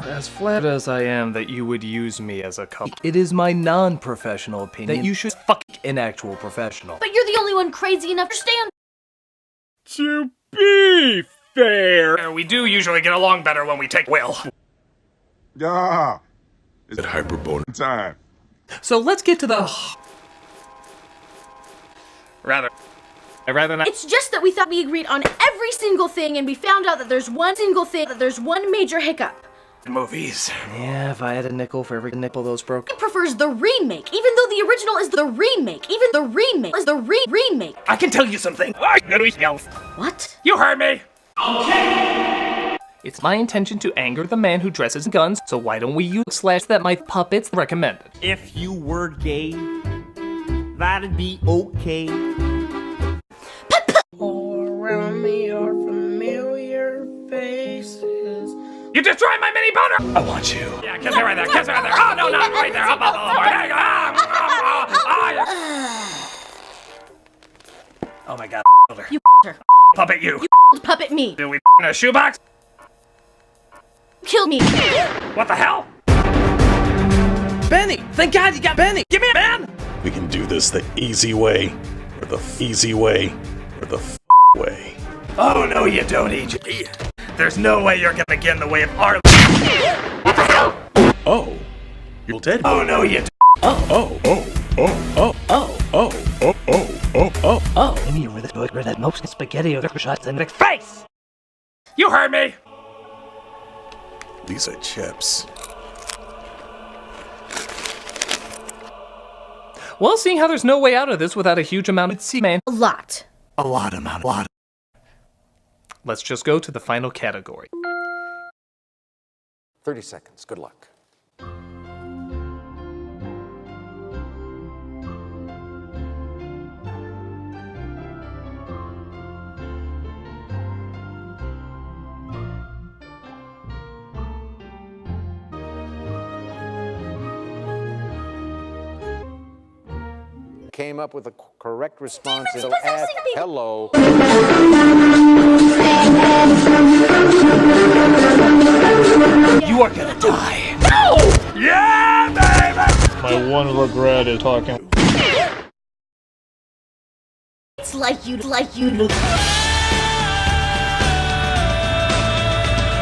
as flattered as I am that you would use me as a couple, it is my non-professional opinion that you should fuck an actual professional. But you're the only one crazy enough to understand. To be fair, we do usually get along better when we take Will. Yeah, it's hyperbole time. So let's get to the... I'd rather not. It's just that we thought we agreed on every single thing and we found out that there's one major hiccup. Movies. Yeah, if I had a nickel for every nipple those broke. He prefers the remake, even though the original is the remake. Even the remake is the remake. I can tell you something. What? You heard me. It's my intention to anger the man who dresses in guns, so why don't we use slash that my puppets recommended. If you were gay, that'd be okay. All around me are familiar faces. You destroyed my mini boner. I want you. Yeah, kiss me right there. Kiss me right there. Oh no, not right there. Oh my God. You her. Puppet you. You puppet me. Do we in a shoebox? Kill me. What the hell? Benny! Thank God you got Benny! Give me a man. We can do this the easy way, or the easy way, or the way. Oh no, you don't, EJ. There's no way you're gonna get in the way of our. Oh, you're dead. Oh no, you don't. Maybe you're really good at most spaghetti or shots in the face! You heard me. These are chips. Well, seeing how there's no way out of this without a huge amount of man. A lot. A lot. Let's just go to the final category. 30 seconds. Good luck. Came up with the correct response. It'll add hello. You are gonna die. No! Yeah, baby! My one regret is talking. It's like you.